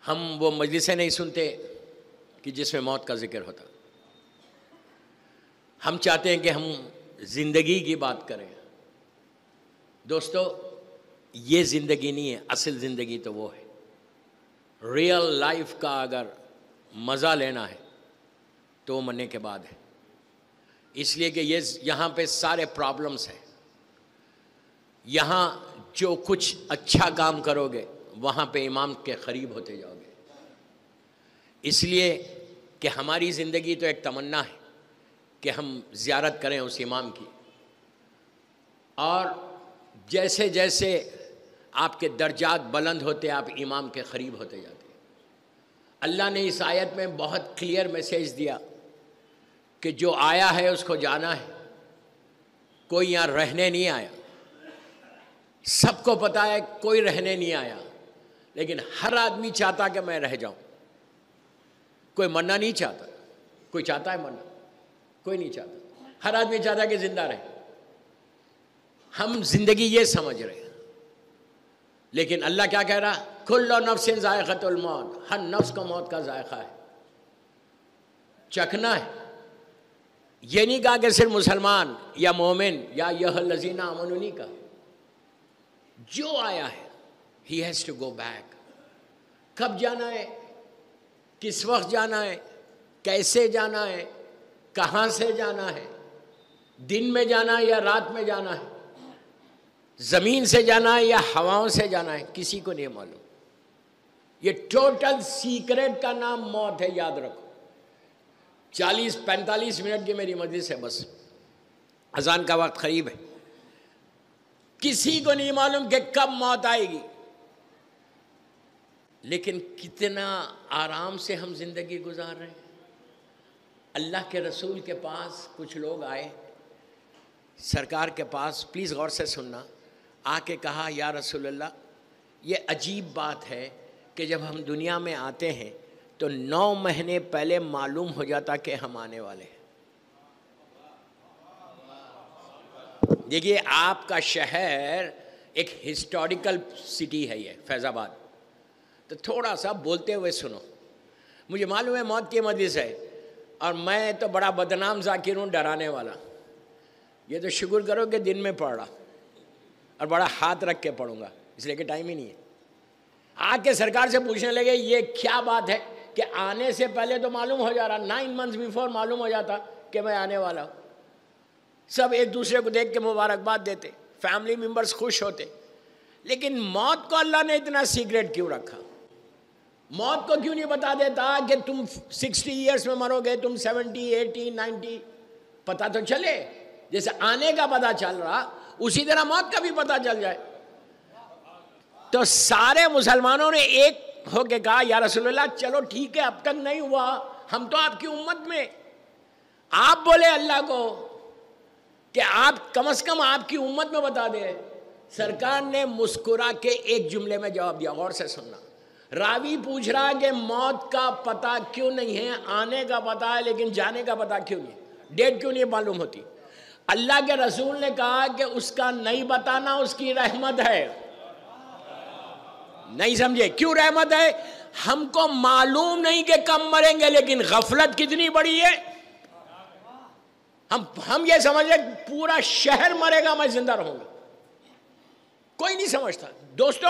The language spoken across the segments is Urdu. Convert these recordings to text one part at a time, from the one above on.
ہم وہ مجلسیں نہیں سنتے کہ جس میں موت کا ذکر ہوتا. ہم چاہتے ہیں کہ ہم زندگی کی بات کریں. دوستو یہ زندگی نہیں ہے، اصل زندگی تو وہ ہے. ریئل لائف کا اگر مزہ لینا ہے تو وہ مرنے کے بعد ہے. اس لیے کہ یہاں پہ سارے پرابلمس ہیں. یہاں جو کچھ اچھا کام کرو گے وہاں پہ امام کے قریب ہوتے جاؤ گے. اس لیے کہ ہماری زندگی تو ایک تمنا ہے کہ ہم زیارت کریں اس امام کی، اور جیسے جیسے آپ کے درجات بلند ہوتے آپ امام کے قریب ہوتے جاتے. اللہ نے اس آیت میں بہت کلیئر میسیج دیا کہ جو آیا ہے اس کو جانا ہے. کوئی یہاں رہنے نہیں آیا. سب کو پتہ ہے کوئی رہنے نہیں آیا، لیکن ہر آدمی چاہتا کہ میں رہ جاؤں. کوئی مرنا نہیں چاہتا. کوئی چاہتا ہے مرنا؟ کوئی نہیں چاہتا. ہر آدمی چاہتا ہے کہ زندہ رہے. ہم زندگی یہ سمجھ رہے ہیں، لیکن اللہ کیا کہہ رہا؟ کل نفس ذائقۃ الموت. ہر نفس کو موت کا ذائقہ ہے، چکھنا ہے. یہ نہیں کہا کہ صرف مسلمان یا مومن یا ایھا الذین آمنوا نہیں کہا. جو آیا ہے he has to go back. کب جانا ہے، کس وقت جانا ہے، کیسے جانا ہے، کہاں سے جانا ہے، دن میں جانا ہے یا رات میں جانا ہے، زمین سے جانا ہے یا ہواؤں سے جانا ہے، کسی کو نہیں معلوم. یہ ٹوٹل سیکرٹ کا نام موت ہے، یاد رکھو. 40-45 منٹ کی میری مجلس ہے، بس اذان کا وقت قریب ہے. کسی کو نہیں معلوم کہ کب موت آئے گی، لیکن کتنا آرام سے ہم زندگی گزار رہے ہیں. اللہ کے رسول کے پاس کچھ لوگ آئے سرکار کے پاس، پلیز غور سے سننا. آ کے کہا یا رسول اللہ، یہ عجیب بات ہے کہ جب ہم دنیا میں آتے ہیں تو 9 مہینے پہلے معلوم ہو جاتا کہ ہم آنے والے ہیں. دیکھیے آپ کا شہر ایک ہسٹوریکل سٹی ہے، یہ فیض آباد. تو تھوڑا سا بولتے ہوئے سنو. مجھے معلوم ہے موت کی مجلس ہے اور میں تو بڑا بدنام ذاکر ہوں، ڈرانے والا. یہ تو شکر کرو کہ دن میں پڑھ رہا اور بڑا ہاتھ رکھ کے پڑھوں گا، اس لیے کہ ٹائم ہی نہیں ہے. آ کے سرکار سے پوچھنے لگے یہ کیا بات ہے کہ آنے سے پہلے تو معلوم ہو جا رہا، 9 months بیفور معلوم ہو جاتا کہ میں آنے والا ہوں. سب ایک دوسرے کو دیکھ کے مبارکباد دیتے، فیملی ممبرز خوش ہوتے. لیکن موت کو اللہ نے اتنا سیکریٹ کیوں رکھا؟ موت کو کیوں نہیں بتا دیتا کہ تم 60 ایئرس میں مرو گے، تم 70 80 90؟ پتہ تو چلے. جیسے آنے کا پتہ چل رہا اسی طرح موت کا بھی پتہ چل جائے. تو سارے مسلمانوں نے ایک ہو کے کہا یا رسول اللہ چلو ٹھیک ہے، اب تک نہیں ہوا، ہم تو آپ کی امت میں. آپ بولے اللہ کو کہ آپ کم از کم آپ کی امت میں بتا دیں. سرکار نے مسکرا کے ایک جملے میں جواب دیا. غور سے سننا. راوی پوچھ رہا کہ موت کا پتہ کیوں نہیں ہے؟ آنے کا پتہ ہے لیکن جانے کا پتہ کیوں نہیں؟ ڈیٹ کیوں نہیں معلوم ہوتی؟ اللہ کے رسول نے کہا کہ اس کا نہیں بتانا اس کی رحمت ہے. نہیں سمجھے؟ کیوں رحمت ہے؟ ہم کو معلوم نہیں کہ کب مریں گے، لیکن غفلت کتنی بڑی ہے. ہم یہ سمجھ رہے پورا شہر مرے گا میں زندہ رہوں گا. کوئی نہیں سمجھتا. دوستو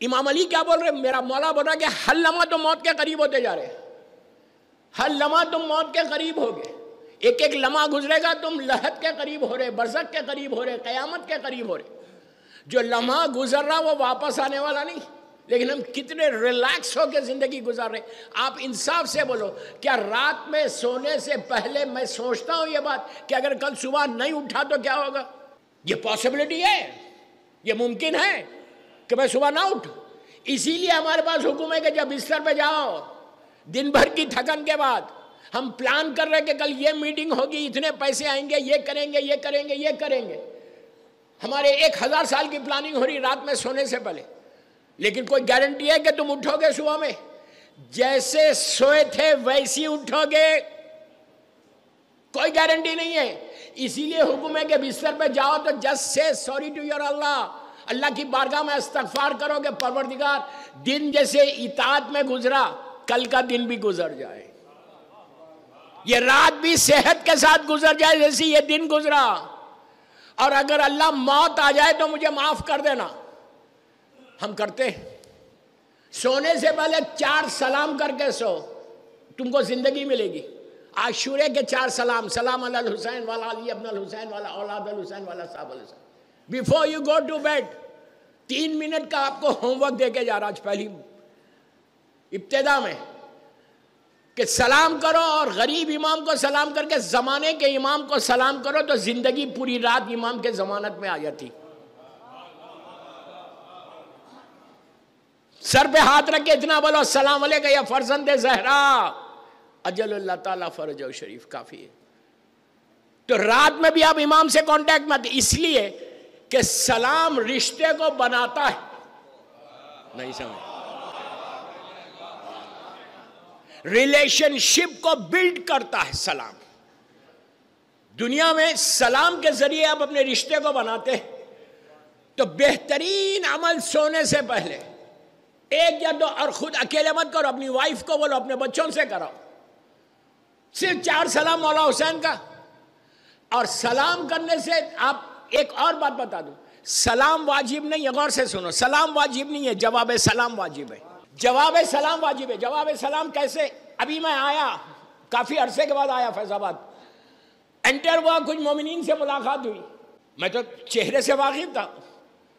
امام علی کیا بول رہے؟ میرا مولا بول رہا کہ ہر لمحہ تم موت کے قریب ہوتے جا رہے. ہر لمحہ تم موت کے قریب ہوگے. ایک ایک لمحہ گزرے گا تم لحد کے قریب ہو رہے، برزخ کے قریب ہو رہے، قیامت کے قریب ہو رہے. جو لمحہ گزر رہا وہ واپس آنے والا نہیں. لیکن ہم کتنے ریلیکس ہو کے زندگی گزار رہے. آپ انصاف سے بولو، کیا رات میں سونے سے پہلے میں سوچتا ہوں یہ بات کہ اگر کل صبح نہیں اٹھا تو کیا ہوگا؟ یہ پاسبلٹی ہے، یہ ممکن ہے کہ میں صبح نہ اٹھوں. اسی لیے ہمارے پاس حکم ہے کہ جب بستر پہ جاؤ دن بھر کی تھکن کے بعد ہم پلان کر رہے کہ کل یہ میٹنگ ہوگی، اتنے پیسے آئیں گے، یہ کریں گے، یہ کریں گے، یہ کریں گے. ہمارے 1000 سال کی پلاننگ ہو رہی رات میں سونے سے پہلے. لیکن کوئی گارنٹی ہے کہ تم اٹھو گے صبح میں جیسے سوئے تھے ویسی اٹھو گے؟ کوئی گارنٹی نہیں ہے. اسی لیے حکم ہے کہ بستر پہ جاؤ تو جسٹ سے سوری ٹو یور اللہ. اللہ کی بارگاہ میں استغفار کرو کہ پروردگار دن جیسے اطاعت میں گزرا کل کا دن بھی گزر جائے، یہ رات بھی صحت کے ساتھ گزر جائے جیسے یہ دن گزرا، اور اگر اللہ موت آ جائے تو مجھے معاف کر دینا۔ ہم کرتے ہیں سونے سے پہلے 4 سلام کر کے سو، تم کو زندگی ملے گی۔ عاشورے کے 4 سلام، سلام علی الحسین والا علی ابن الحسین والا اولاد الحسین والا صاحب الحسین، before you go to bed. 3 minute کا آپ کو ہوم ورک دے کے جا رہا آج پہلی ابتدا میں کہ سلام کرو، اور غریب امام کو سلام کر کے زمانے کے امام کو سلام کرو تو زندگی پوری رات امام کے ضمانت میں آ جاتی۔ سر پہ ہاتھ رکھ کے اتنا بولو السلام علیکم یا فرزند زہرا اجل اللہ تعالیٰ فرج و شریف کافی ہے۔ تو رات میں بھی آپ امام سے کانٹیکٹ میں، اس لیے کہ سلام رشتے کو بناتا ہے، نہیں سمجھ، ریلیشن شپ کو بلڈ کرتا ہے سلام۔ دنیا میں سلام کے ذریعے آپ اپنے رشتے کو بناتے ہیں۔ تو بہترین عمل سونے سے پہلے 1 یا 2، اور خود اکیلے مت کرو، اپنی وائف کو بولو، اپنے بچوں سے کرو، صرف 4 سلام مولا حسین کا۔ اور سلام کرنے سے آپ ایک اور بات بتا دوں، سلام واجب نہیں ہے، غور سے سنو، سلام واجب نہیں ہے، جواب سلام واجب ہے۔ جواب سلام واجب ہے۔ جواب سلام کیسے؟ ابھی میں آیا، کافی عرصے کے بعد آیا فیض آباد، انٹر ہوا، کچھ مومنین سے ملاقات ہوئی، میں تو چہرے سے واقف تھا،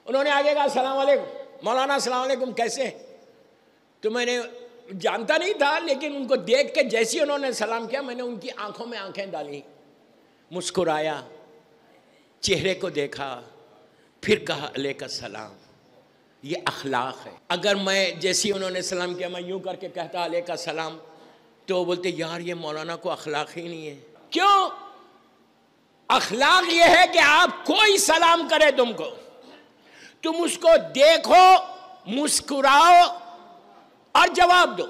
انہوں نے آگے کہا السلام علیکم مولانا، السلام علیکم، کیسے؟ تو میں نے جانتا نہیں تھا، لیکن ان کو دیکھ کے جیسی انہوں نے سلام کیا، میں نے ان کی آنکھوں میں آنکھیں ڈالی، مسکرایا، چہرے کو دیکھا، پھر کہا علیک السلام۔ یہ اخلاق ہے۔ اگر میں جیسی انہوں نے سلام کیا میں یوں کر کے کہتا علیک السلام، تو وہ بولتے یار یہ مولانا کو اخلاق ہی نہیں ہے۔ کیوں؟ اخلاق یہ ہے کہ آپ کوئی سلام کرے تم کو، تم اس کو دیکھو، مسکراؤ اور جواب دو۔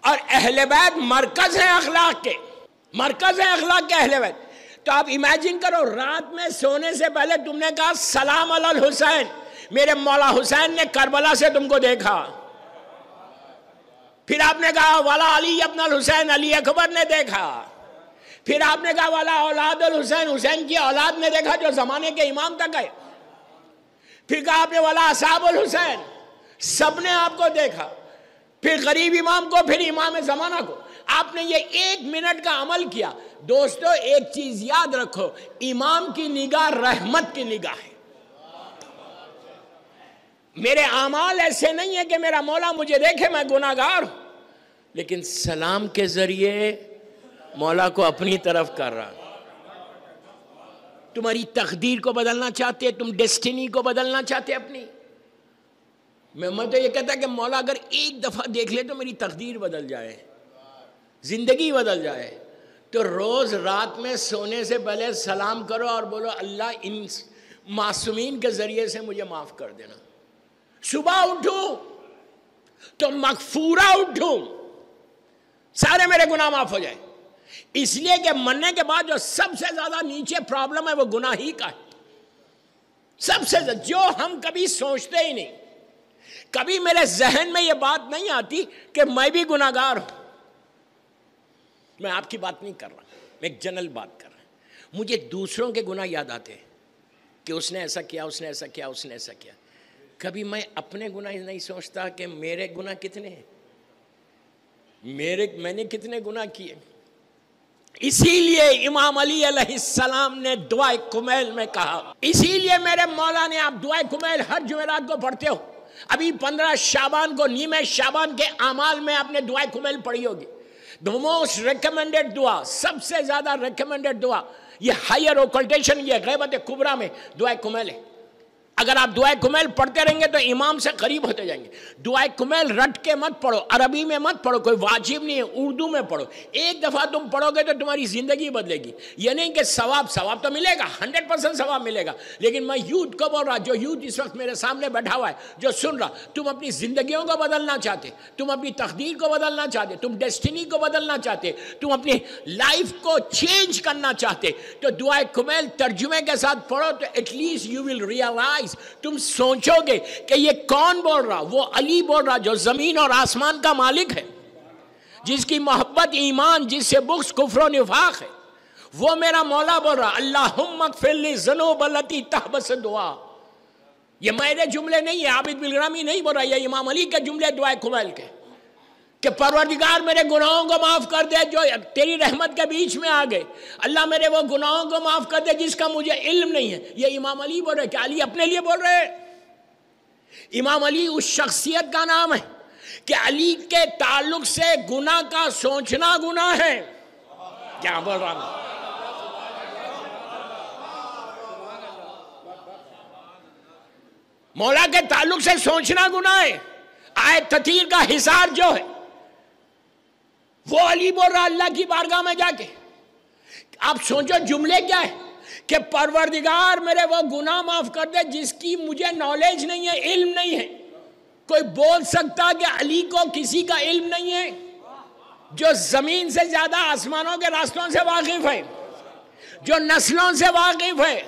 اور اہل بیت مرکز ہے اخلاق کے، مرکز ہے اخلاق کے اہل بیت۔ تو آپ امیجن کرو، رات میں سونے سے پہلے تم نے کہا سلام علی الحسین، میرے مولا حسین نے کربلا سے تم کو دیکھا، پھر آپ نے کہا والا علی ابن الحسین، علی اکبر نے دیکھا، پھر آپ نے کہا والا اولاد الحسین، حسین کی اولاد نے دیکھا جو زمانے کے امام تک ہے، پھر کہا آپ نے والا اصحاب الحسین، سب نے آپ کو دیکھا، پھر غریب امام کو، پھر امام زمانہ کو۔ آپ نے یہ 1 منٹ کا عمل کیا۔ دوستو ایک چیز یاد رکھو، امام کی نگاہ رحمت کی نگاہ ہے۔ میرے اعمال ایسے نہیں ہیں کہ میرا مولا مجھے دیکھے میں گناہگار ہوں، لیکن سلام کے ذریعے مولا کو اپنی طرف کر رہا۔ تمہاری تقدیر کو بدلنا چاہتے، تم ڈیسٹینی کو بدلنا چاہتے اپنی، میں تو یہ کہتا کہ مولا اگر ایک دفعہ دیکھ لے تو میری تقدیر بدل جائے، زندگی بدل جائے، تو روز رات میں سونے سے پہلے سلام کرو اور بولو اللہ ان معصومین کے ذریعے سے مجھے معاف کر دینا۔ صبح اٹھوں تو مغفورہ اٹھوں، سارے میرے گناہ معاف ہو جائیں۔ اس لیے کہ مرنے کے بعد جو سب سے زیادہ نیچے پرابلم ہے وہ گناہ ہی کا ہے، سب سے زیادہ، جو ہم کبھی سوچتے ہی نہیں۔ کبھی میرے ذہن میں یہ بات نہیں آتی کہ میں بھی گناہگار ہوں۔ میں آپ کی بات نہیں کر رہا، میں ایک جنرل بات کر رہا ہوں۔ مجھے دوسروں کے گناہ یاد آتے ہیں کہ اس نے ایسا کیا، اس نے ایسا کیا، اس نے ایسا کیا۔ کبھی میں اپنے گناہ نہیں سوچتا کہ میرے گناہ کتنے ہیں، میں نے کتنے گناہ کیے۔ اسی لیے امام علی علیہ السلام نے دعائے کمیل میں کہا، اسی لیے میرے مولا نے، آپ دعائے کمیل ہر جمعرات کو پڑھتے ہو، ابھی 15 شعبان کو، نیمہ شعبان کے اعمال میں آپ نے دعائے کمیل پڑھی ہوگی۔ The most recommended دعا، سب سے زیادہ recommended دعا، یہ ہائر اوکلٹیشن، یہ غیبت کبریٰ میں دعائے کمیل ہے۔ اگر آپ دعائے کمیل پڑھتے رہیں گے تو امام سے قریب ہوتے جائیں گے۔ دعائے کمیل رٹ کے مت پڑھو، عربی میں مت پڑھو، کوئی واجب نہیں ہے، اردو میں پڑھو۔ ایک دفعہ تم پڑھو گے تو تمہاری زندگی بدلے گی۔ یہ نہیں کہ ثواب تو ملے گا، 100% ثواب ملے گا، لیکن میں یوتھ کو بول رہا، جو یوتھ اس وقت میرے سامنے بیٹھا ہوا ہے، جو سن رہا، تم اپنی زندگیوں کو بدلنا چاہتے، تم اپنی تقدیر کو بدلنا چاہتے، تم ڈیسٹینی کو بدلنا چاہتے، تم اپنی لائف کو چینج کرنا چاہتے، تو دعائے کمیل ترجمے کے ساتھ پڑھو، تو at least you will realise الفاظ تم سوچو گے کہ یہ کون بول رہا، وہ علی بول رہا جو زمین اور آسمان کا مالک ہے، جس کی محبت ایمان، جس سے بغض کفر و نفاق ہے، وہ میرا مولا بول رہا اللہم اغفر لی الذنوب التی تحبس دعا۔ یہ میرے جملے نہیں ہے، عابد بالغرامی نہیں بول رہا، یہ امام علی کے جملے دعائے کمیل کے، کہ پروردگار میرے گناہوں کو معاف کر دے جو تیری رحمت کے بیچ میں آ گئے، اللہ میرے وہ گناہوں کو معاف کر دے جس کا مجھے علم نہیں ہے۔ یہ امام علی بول رہے، کہ علی اپنے لیے بول رہے؟ امام علی اس شخصیت کا نام ہے کہ علی کے تعلق سے گناہ کا سوچنا گناہ ہے۔ کیا بول رہا ہوں؟ مولا کے تعلق سے سوچنا گناہ ہے۔ آیت تطہیر کا حصار جو ہے وہ علی بول رہا اللہ کی بارگاہ میں جا کے۔ آپ سوچو جملے کیا ہے کہ پروردگار میرے وہ گناہ معاف کر دے جس کی مجھے نالج نہیں ہے، علم نہیں ہے۔ کوئی بول سکتا کہ علی کو کسی کا علم نہیں ہے جو زمین سے زیادہ آسمانوں کے راستوں سے واقف ہے، جو نسلوں سے واقف ہے؟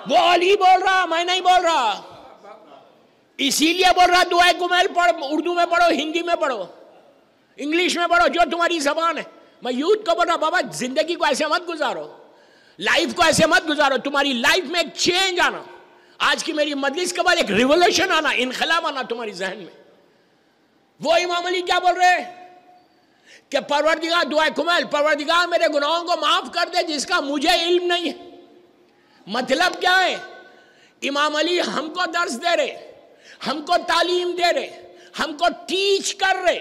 وہ علی بول رہا، میں نہیں بول رہا۔ اسی لیے بول رہا دعائے کمیل پڑھ، اردو میں پڑھو، ہندی میں پڑھو، انگلش میں پڑھو، جو تمہاری زبان ہے۔ میں یوتھ کو بول رہا بابا زندگی کو ایسے مت گزارو، لائف کو ایسے مت گزارو، تمہاری لائف میں ایک چینج آنا، آج کی میری مجلس کے بعد ایک ریولوشن آنا، انقلاب آنا تمہاری ذہن میں۔ وہ امام علی کیا بول رہے کہ پروردگار دعائے کمیل، پروردگار میرے گناہوں کو معاف کر دے جس کا مجھے علم نہیں ہے۔ مطلب کیا ہے؟ امام علی ہم کو درس دے رہے، ہم کو تعلیم دے رہے، ہم کو ٹیچ کر رہے،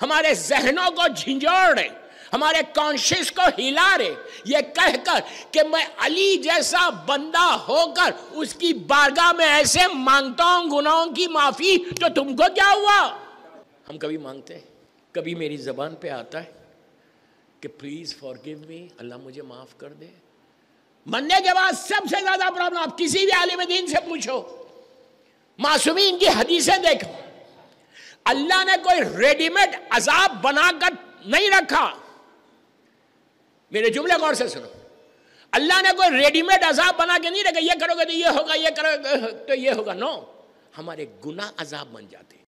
ہمارے ذہنوں کو جھنجھوڑ رہے، ہمارے کانشیس کو ہلا رہے، یہ کہہ کر کہ میں علی جیسا بندہ ہو کر اس کی بارگاہ میں ایسے مانگتا ہوں گناہوں کی معافی، تو تم کو کیا ہوا؟ ہم کبھی مانگتے ہیں، کبھی میری زبان پہ آتا ہے کہ پلیز فارگیو می، اللہ مجھے معاف کر دے۔ مرنے کے بعد سب سے زیادہ پرابلم آپ کسی بھی عالم دین سے پوچھو، معصومین کی حدیثیں دیکھو، اللہ نے کوئی ریڈی میڈ عذاب بنا کر نہیں رکھا۔ میرے جملے غور سے سنو، اللہ نے کوئی ریڈی میڈ عذاب بنا کے نہیں رکھا، یہ کرو گے تو یہ ہوگا، یہ کرو گے تو یہ ہوگا۔ نو، ہمارے گناہ عذاب بن جاتے ہیں۔